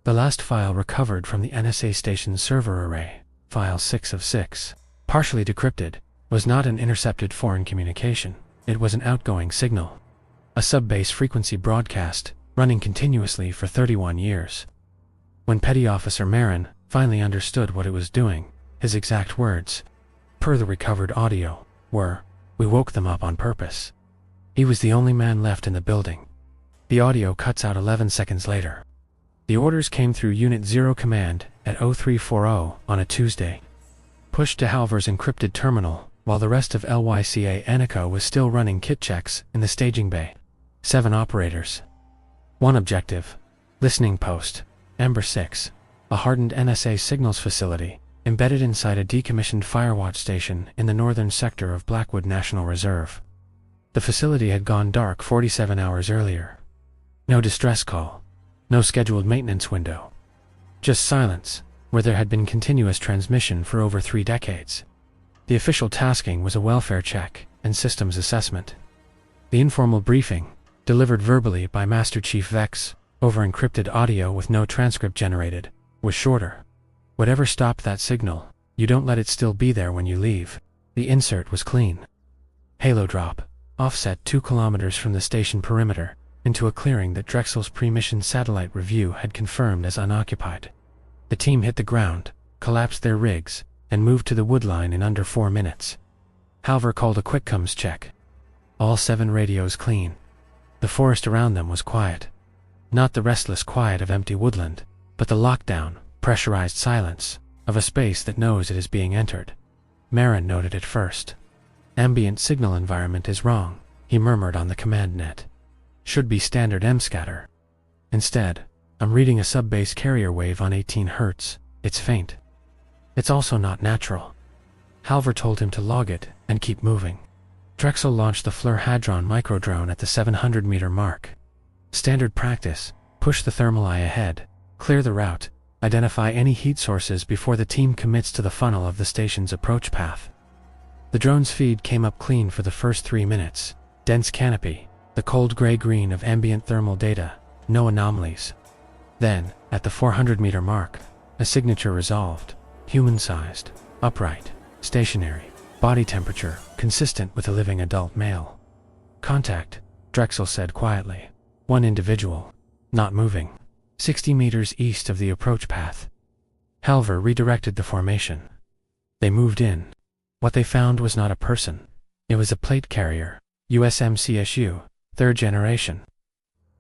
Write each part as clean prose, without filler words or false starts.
The last file recovered from the NSA station's server array, file 6 of 6, partially decrypted, was not an intercepted foreign communication. It was an outgoing signal. A sub-base frequency broadcast, running continuously for 31 years. When Petty Officer Marin finally understood what it was doing, his exact words, per the recovered audio, were, "We woke them up on purpose." He was the only man left in the building. The audio cuts out 11 seconds later. The orders came through Unit 0 Command at 0340 on a Tuesday. Pushed to Halvor's encrypted terminal, while the rest of LYCAN-ECHO was still running kit checks in the staging bay. 7 operators. 1 objective. Listening post, Ember 6, a hardened NSA signals facility, embedded inside a decommissioned firewatch station in the northern sector of Blackwood National Reserve. The facility had gone dark 47 hours earlier. No distress call. No scheduled maintenance window. Just silence, where there had been continuous transmission for over 3 decades. The official tasking was a welfare check and systems assessment. The informal briefing, delivered verbally by Master Chief Vex, over encrypted audio with no transcript generated, was shorter. Whatever stopped that signal, you don't let it still be there when you leave. The insert was clean. Halo drop, offset 2 kilometers from the station perimeter, into a clearing that Drexel's pre-mission satellite review had confirmed as unoccupied. The team hit the ground, collapsed their rigs, and moved to the woodline in under 4 minutes. Halvor called a quick comms check. All 7 radios clean. The forest around them was quiet. Not the restless quiet of empty woodland, but the lockdown, pressurized silence of a space that knows it is being entered. Marin noted it first. Ambient signal environment is wrong, he murmured on the command net. Should be standard M-scatter. Instead, I'm reading a sub-base carrier wave on 18 Hz. It's faint. It's also not natural. Halvor told him to log it and keep moving. Drexel launched the Fleur Hadron microdrone at the 700-meter mark. Standard practice, push the thermal eye ahead, clear the route, identify any heat sources before the team commits to the funnel of the station's approach path. The drone's feed came up clean for the first 3 minutes. Dense canopy, the cold gray-green of ambient thermal data, no anomalies. Then, at the 400-meter mark, a signature resolved, human-sized, upright, stationary, body temperature consistent with a living adult male. Contact, Drexel said quietly. 1 individual, not moving, 60 meters east of the approach path. Halvor redirected the formation. They moved in. What they found was not a person. It was a plate carrier, USMCSU, 3rd generation.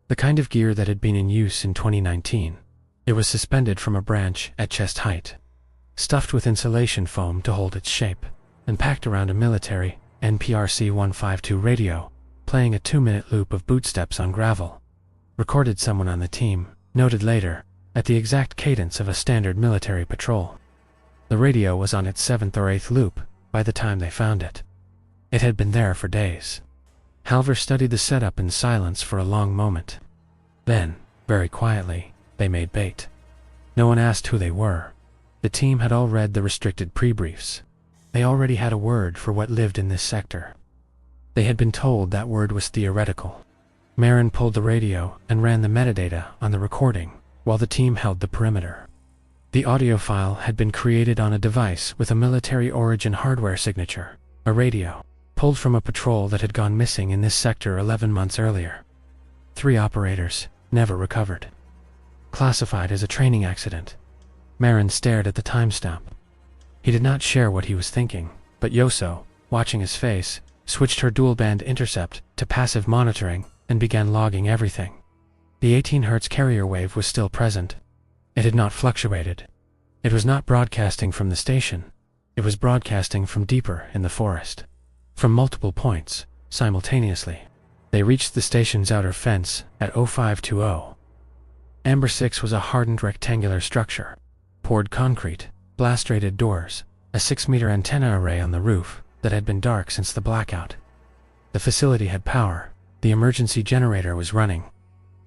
The kind of gear that had been in use in 2019. It was suspended from a branch at chest height, stuffed with insulation foam to hold its shape, and packed around a military NPRC-152 radio, playing a 2-minute loop of bootsteps on gravel. Recorded someone on the team, noted later, at the exact cadence of a standard military patrol. The radio was on its 7th or 8th loop by the time they found it. It had been there for days. Halvor studied the setup in silence for a long moment. Then, very quietly, they made bait. No one asked who they were. The team had all read the restricted pre-briefs. They already had a word for what lived in this sector. They had been told that word was theoretical. Marin pulled the radio and ran the metadata on the recording, while the team held the perimeter. The audio file had been created on a device with a military origin hardware signature, a radio, pulled from a patrol that had gone missing in this sector 11 months earlier. 3 operators, never recovered. Classified as a training accident. Marin stared at the timestamp. He did not share what he was thinking, but Yoso, watching his face, switched her dual-band intercept to passive monitoring and began logging everything. The 18 Hz carrier wave was still present. It had not fluctuated. It was not broadcasting from the station. It was broadcasting from deeper in the forest. From multiple points, simultaneously. They reached the station's outer fence at 0520. Amber 6 was a hardened rectangular structure. Poured concrete, blast-rated doors, a 6-meter antenna array on the roof that had been dark since the blackout. The facility had power. The emergency generator was running.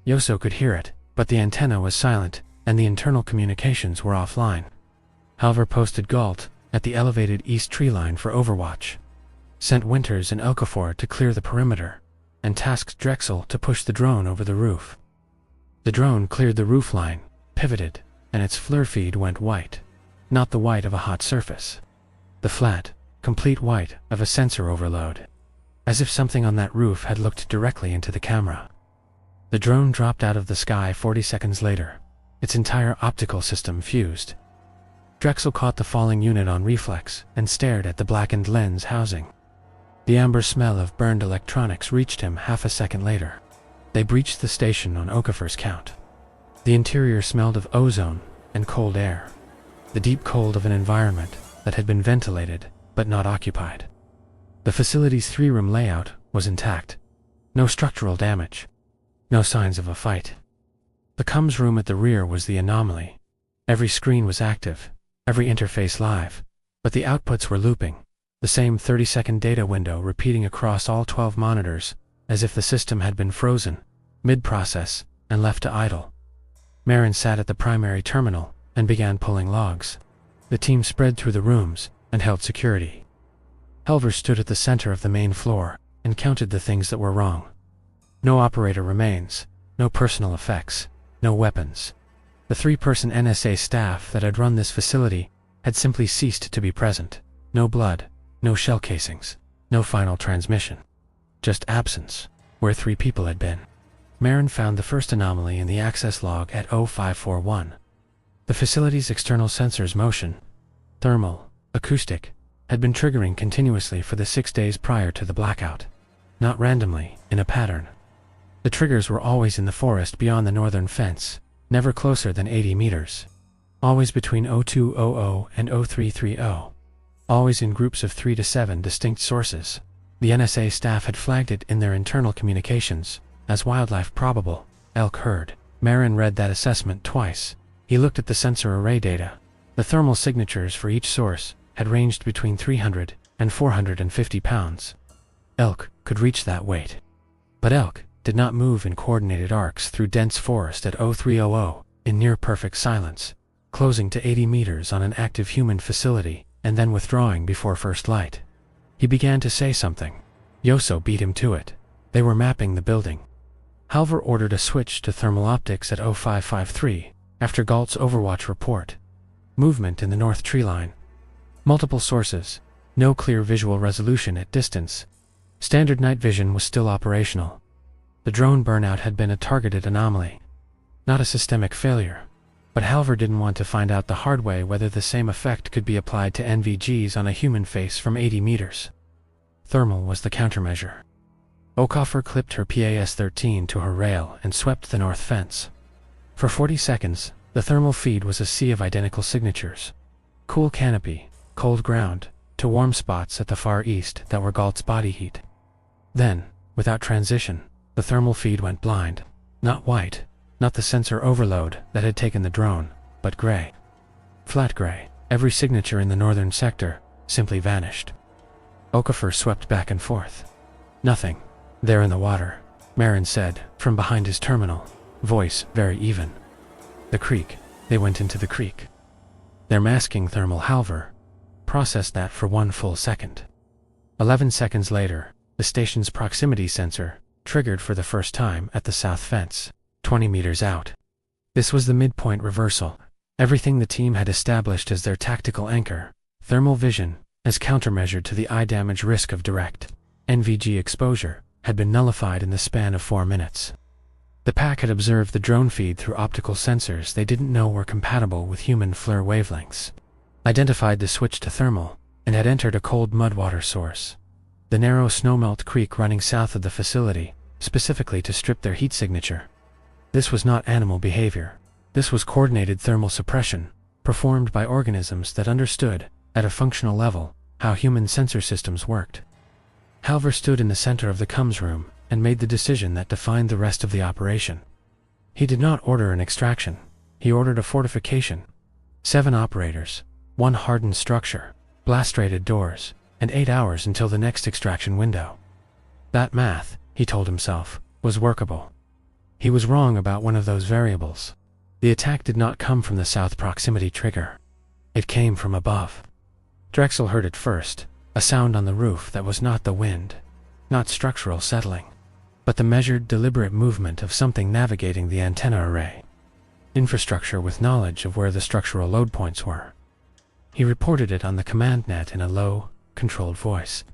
Yoso could hear it, but the antenna was silent, and the internal communications were offline. Halvor posted Galt at the elevated east tree line for overwatch. Sent Winters and Okafor to clear the perimeter, and tasked Drexel to push the drone over the roof. The drone cleared the roofline, pivoted, and its FLIR feed went white. Not the white of a hot surface. The flat, complete white of a sensor overload. As if something on that roof had looked directly into the camera. The drone dropped out of the sky 40 seconds later. Its entire optical system fused. Drexel caught the falling unit on reflex and stared at the blackened lens housing. The amber smell of burned electronics reached him half a second later. They breached the station on Okafor's count. The interior smelled of ozone and cold air. The deep cold of an environment that had been ventilated but not occupied. The facility's 3-room layout was intact. No structural damage. No signs of a fight. The comms room at the rear was the anomaly. Every screen was active, every interface live, but the outputs were looping, the same 30-second data window repeating across all 12 monitors, as if the system had been frozen, mid-process, and left to idle. Marin sat at the primary terminal and began pulling logs. The team spread through the rooms and held security. Helver stood at the center of the main floor and counted the things that were wrong. No operator remains, no personal effects, no weapons. The 3-person NSA staff that had run this facility had simply ceased to be present. No blood, no shell casings, no final transmission. Just absence, where 3 people had been. Marin found the first anomaly in the access log at 0541. The facility's external sensors motion, thermal, acoustic, had been triggering continuously for the 6 days prior to the blackout. Not randomly, in a pattern. The triggers were always in the forest beyond the northern fence, never closer than 80 meters. Always between 0200 and 0330. Always in groups of 3 to 7 distinct sources. The NSA staff had flagged it in their internal communications as wildlife probable, elk herd. Marin read that assessment twice. He looked at the sensor array data. The thermal signatures for each source had ranged between 300 and 450 pounds. Elk could reach that weight. But elk did not move in coordinated arcs through dense forest at 0300 in near-perfect silence, closing to 80 meters on an active human facility and then withdrawing before first light. He began to say something. Yoso beat him to it. They were mapping the building. Halver ordered a switch to thermal optics at 0553 after Galt's Overwatch report. Movement in the north tree line. Multiple sources. No clear visual resolution at distance. Standard night vision was still operational. The drone burnout had been a targeted anomaly. Not a systemic failure. But Halver didn't want to find out the hard way whether the same effect could be applied to NVGs on a human face from 80 meters. Thermal was the countermeasure. Okafor clipped her PAS-13 to her rail and swept the north fence. For 40 seconds, the thermal feed was a sea of identical signatures. Cool canopy, cold ground, to warm spots at the far east that were Galt's body heat. Then, without transition, the thermal feed went blind. Not white, not the sensor overload that had taken the drone, but gray. Flat gray. Every signature in the northern sector simply vanished. Okafor swept back and forth. Nothing. There in the water, Marin said, from behind his terminal, voice very even. The creek. They went into the creek. Their masking thermal Halver processed that for 1 full second. 11 seconds later, the station's proximity sensor triggered for the first time at the south fence, 20 meters out. This was the midpoint reversal. Everything the team had established as their tactical anchor, thermal vision, as countermeasure to the eye damage risk of direct NVG exposure, had been nullified in the span of 4 minutes. The pack had observed the drone feed through optical sensors they didn't know were compatible with human FLIR wavelengths, identified the switch to thermal, and had entered a cold mudwater source. The narrow snowmelt creek running south of the facility, specifically to strip their heat signature. This was not animal behavior. This was coordinated thermal suppression, performed by organisms that understood, at a functional level, how human sensor systems worked. Halver stood in the center of the comms room and made the decision that defined the rest of the operation. He did not order an extraction. He ordered a fortification. 7 operators, 1 hardened structure, blast-rated doors, and 8 hours until the next extraction window. That math, he told himself, was workable. He was wrong about one of those variables. The attack did not come from the south proximity trigger. It came from above. Drexel heard it first, a sound on the roof that was not the wind, not structural settling, but the measured, deliberate movement of something navigating the antenna array. infrastructure with knowledge of where the structural load points were. He reported it on the command net in a low, controlled voice.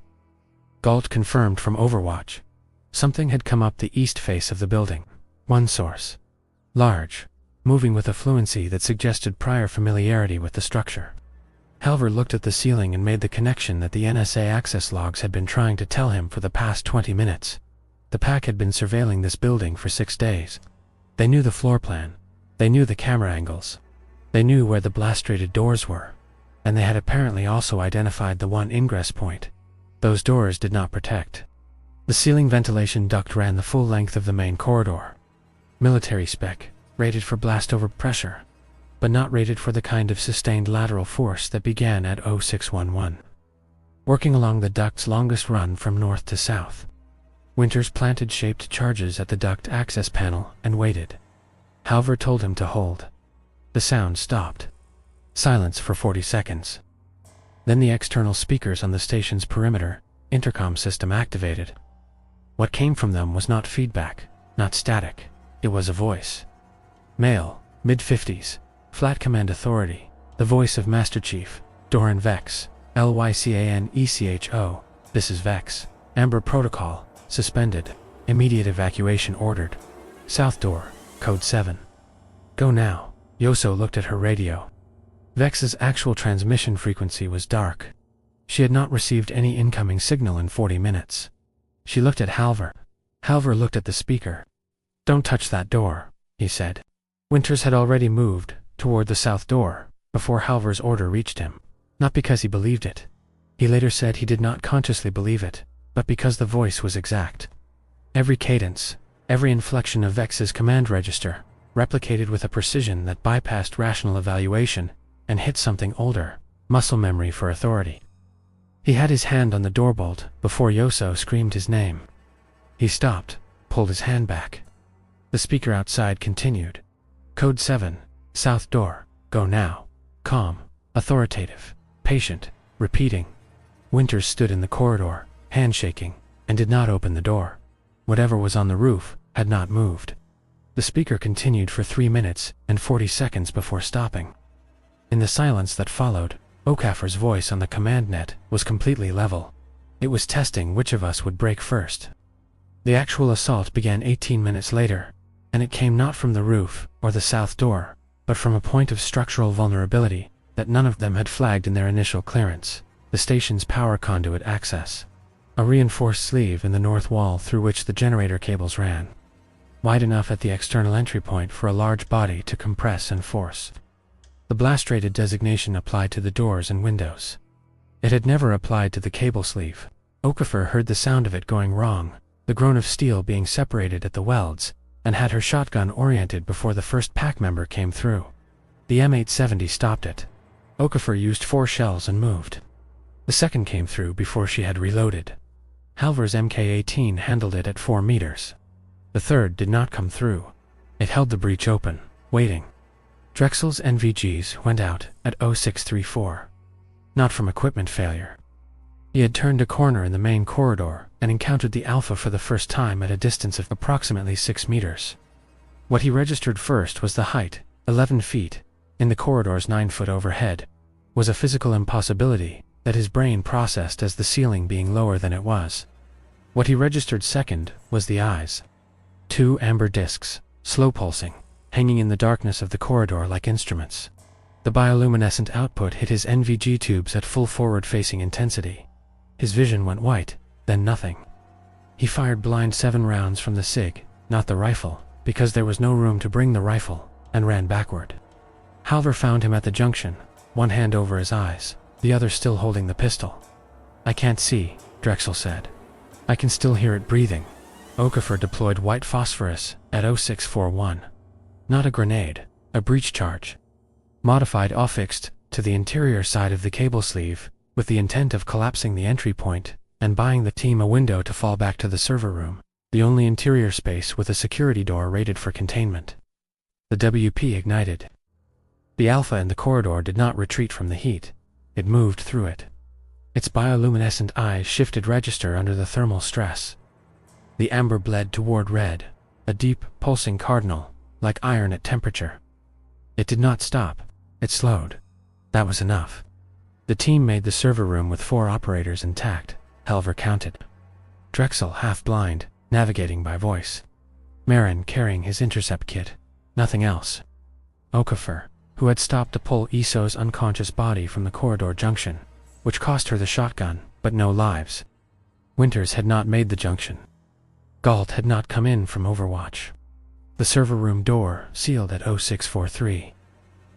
Galt confirmed from Overwatch. Something had come up the east face of the building. One source. Large, moving with a fluency that suggested prior familiarity with the structure. Halvor looked at the ceiling and made the connection that the NSA access logs had been trying to tell him for the past 20 minutes. The pack had been surveilling this building for 6 days. They knew the floor plan. They knew the camera angles. They knew where the blast-rated doors were. And they had apparently also identified the one ingress point. Those doors did not protect. The ceiling ventilation duct ran the full length of the main corridor. Military spec, rated for blast over pressure, but not rated for the kind of sustained lateral force that began at 0611. Working along the duct's longest run from north to south. Winters planted shaped charges at the duct access panel and waited. Halvor told him to hold. The sound stopped. Silence for 40 seconds. Then the external speakers on the station's perimeter intercom system activated. What came from them was not feedback, not static. It was a voice. Male, mid-50s, flat command authority, the voice of Master Chief, Doran Vex, LYCAN-ECHO, this is Vex. Amber Protocol, suspended, immediate evacuation ordered. South door, code 7. Go now. Yoso looked at her radio. Vex's actual transmission frequency was dark. She had not received any incoming signal in 40 minutes. She looked at Halvor. Halvor looked at the speaker. Don't touch that door, he said. Winters had already moved toward the south door before Halvor's order reached him. Not because he believed it. He later said he did not consciously believe it, but because the voice was exact. Every cadence, every inflection of Vex's command register, replicated with a precision that bypassed rational evaluation and hit something older, muscle memory for authority. He had his hand on the doorbolt before Yoso screamed his name. He stopped, pulled his hand back. The speaker outside continued. Code 7, south door, go now. Calm, authoritative, patient, repeating. Winters stood in the corridor, handshaking, and did not open the door. Whatever was on the roof had not moved. The speaker continued for 3 minutes and 40 seconds before stopping. In the silence that followed, Okafor's voice on the command net was completely level. It was testing which of us would break first. The actual assault began 18 minutes later, and it came not from the roof or the south door, but from a point of structural vulnerability that none of them had flagged in their initial clearance, the station's power conduit access. A reinforced sleeve in the north wall through which the generator cables ran. Wide enough at the external entry point for a large body to compress and force. The blast-rated designation applied to the doors and windows. It had never applied to the cable sleeve. Okafor heard the sound of it going wrong, the groan of steel being separated at the welds, and had her shotgun oriented before the first pack member came through. The M870 stopped it. Okafor used 4 shells and moved. The second came through before she had reloaded. Halvor's Mk18 handled it at 4 meters. The third did not come through. It held the breach open, waiting. Drexel's NVGs went out at 0634. Not from equipment failure. He had turned a corner in the main corridor and encountered the Alpha for the first time at a distance of approximately 6 meters. What he registered first was the height, 11 feet, in the corridor's 9-foot overhead, was a physical impossibility that his brain processed as the ceiling being lower than it was. What he registered second was the eyes. 2 amber discs, slow pulsing, hanging in the darkness of the corridor like instruments. The bioluminescent output hit his NVG tubes at full forward-facing intensity. His vision went white, then nothing. He fired blind 7 rounds from the SIG, not the rifle, because there was no room to bring the rifle, and ran backward. Halvor found him at the junction, one hand over his eyes, the other still holding the pistol. I can't see, Drexel said. I can still hear it breathing. Okafor deployed white phosphorus at 0641. Not a grenade, a breach charge. Modified affixed to the interior side of the cable sleeve, with the intent of collapsing the entry point and buying the team a window to fall back to the server room, the only interior space with a security door rated for containment. The WP ignited. The Alpha in the corridor did not retreat from the heat. It moved through it. Its bioluminescent eyes shifted register under the thermal stress. The amber bled toward red, a deep, pulsing cardinal, like iron at temperature. It did not stop. It slowed. That was enough. The team made the server room with 4 operators intact, Helver counted. Drexel half-blind, navigating by voice. Marin carrying his intercept kit. Nothing else. Okafor, who had stopped to pull Iso's unconscious body from the corridor junction, which cost her the shotgun, but no lives. Winters had not made the junction. Galt had not come in from Overwatch. The server room door sealed at 0643.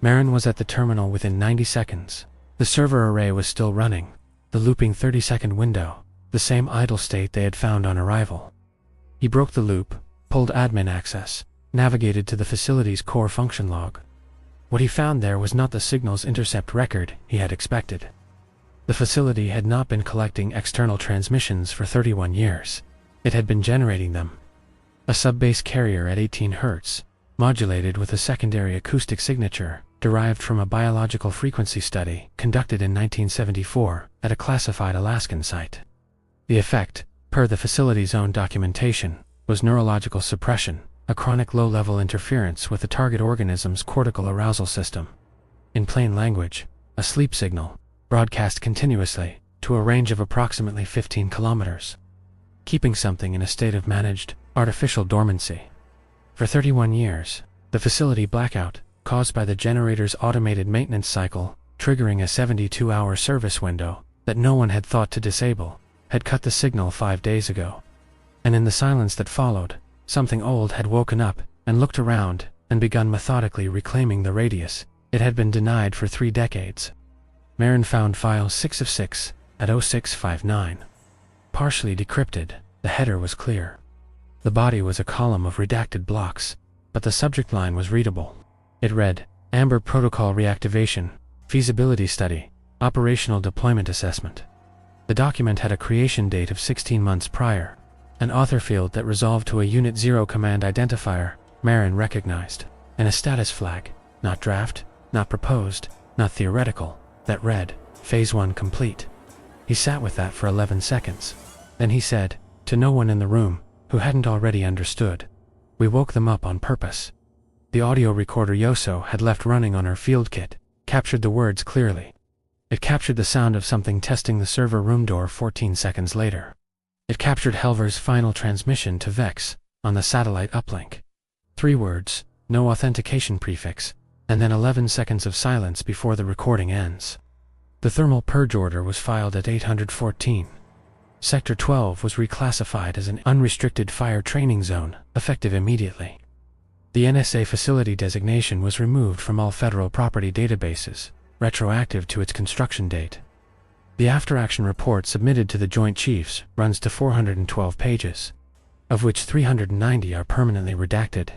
Marin was at the terminal within 90 seconds. The server array was still running, the looping 30-second window, the same idle state they had found on arrival. He broke the loop, pulled admin access, navigated to the facility's core function log. What he found there was not the signal's intercept record he had expected. The facility had not been collecting external transmissions for 31 years. It had been generating them. A sub-base carrier at 18 Hz, modulated with a secondary acoustic signature, derived from a biological frequency study conducted in 1974 at a classified Alaskan site. The effect, per the facility's own documentation, was neurological suppression, a chronic low-level interference with the target organism's cortical arousal system. In plain language, a sleep signal, broadcast continuously, to a range of approximately 15 kilometers, keeping something in a state of managed, artificial dormancy. For 31 years, the facility blackout, caused by the generator's automated maintenance cycle, triggering a 72-hour service window that no one had thought to disable, had cut the signal 5 days ago. And in the silence that followed, something old had woken up and looked around and begun methodically reclaiming the radius it had been denied for 3 decades. Marin found file 6 of 6 at 0659. Partially decrypted, the header was clear. The body was a column of redacted blocks, but the subject line was readable. It read, Amber Protocol Reactivation, Feasibility Study, Operational Deployment Assessment. The document had a creation date of 16 months prior, an author field that resolved to a Unit 0 command identifier Marin recognized, and a status flag, not draft, not proposed, not theoretical, that read, Phase 1 complete. He sat with that for 11 seconds. Then he said, to no one in the room, who hadn't already understood, we woke them up on purpose. The audio recorder Yoso had left running on her field kit captured the words clearly. It captured the sound of something testing the server room door 14 seconds later. It captured Helver's final transmission to Vex on the satellite uplink. 3 words, no authentication prefix, and then 11 seconds of silence before the recording ends. The thermal purge order was filed at 814. Sector 12 was reclassified as an unrestricted fire training zone, effective immediately. The NSA facility designation was removed from all federal property databases, retroactive to its construction date. The after-action report submitted to the Joint Chiefs runs to 412 pages, of which 390 are permanently redacted.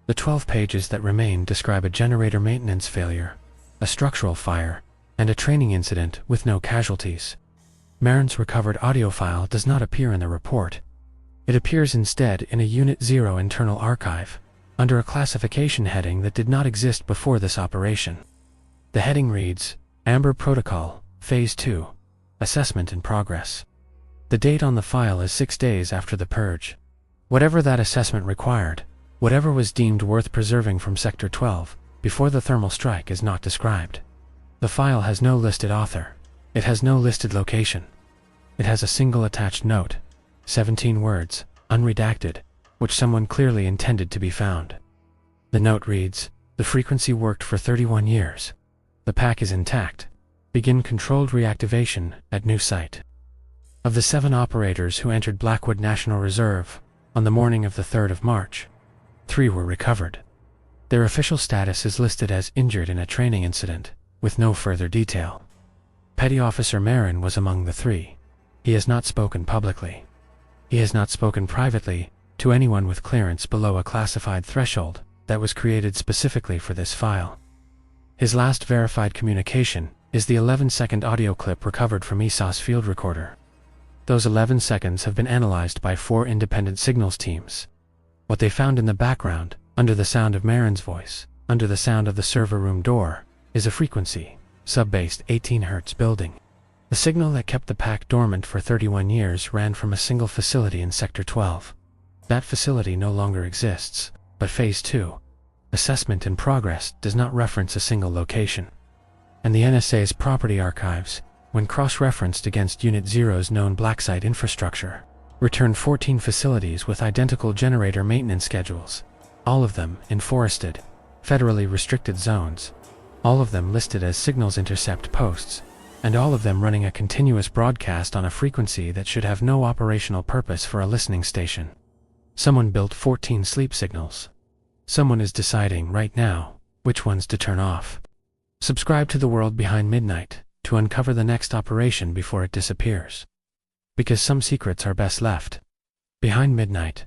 The 12 pages that remain describe a generator maintenance failure, a structural fire, and a training incident with no casualties. Marin's recovered audio file does not appear in the report. It appears instead in a Unit 0 internal archive, under a classification heading that did not exist before this operation. The heading reads, Amber Protocol, Phase 2, Assessment in Progress. The date on the file is 6 days after the purge. Whatever that assessment required, whatever was deemed worth preserving from Sector 12, before the thermal strike is not described. The file has no listed author. It has no listed location. It has a single attached note, 17 words, unredacted, which someone clearly intended to be found. The note reads, the frequency worked for 31 years. The pack is intact. Begin controlled reactivation at new site. Of the 7 operators who entered Blackwood National Reserve on the morning of the 3rd of March, 3 were recovered. Their official status is listed as injured in a training incident, with no further detail. Petty Officer Marin was among the 3. He has not spoken publicly. He has not spoken privately to anyone with clearance below a classified threshold that was created specifically for this file. His last verified communication is the 11-second audio clip recovered from ESA's field recorder. Those 11 seconds have been analyzed by 4 independent signals teams. What they found in the background, under the sound of Marin's voice, under the sound of the server room door, is a frequency, sub-based 18 Hz building. The signal that kept the pack dormant for 31 years ran from a single facility in Sector 12. That facility no longer exists, but Phase 2, Assessment in progress does not reference a single location. And the NSA's property archives, when cross-referenced against Unit Zero's known black site infrastructure, returned 14 facilities with identical generator maintenance schedules, all of them in forested, federally restricted zones, all of them listed as signals intercept posts, and all of them running a continuous broadcast on a frequency that should have no operational purpose for a listening station. Someone built 14 sleep signals. Someone is deciding right now which ones to turn off. Subscribe to The World Behind Midnight to uncover the next operation before it disappears. Because some secrets are best left behind midnight.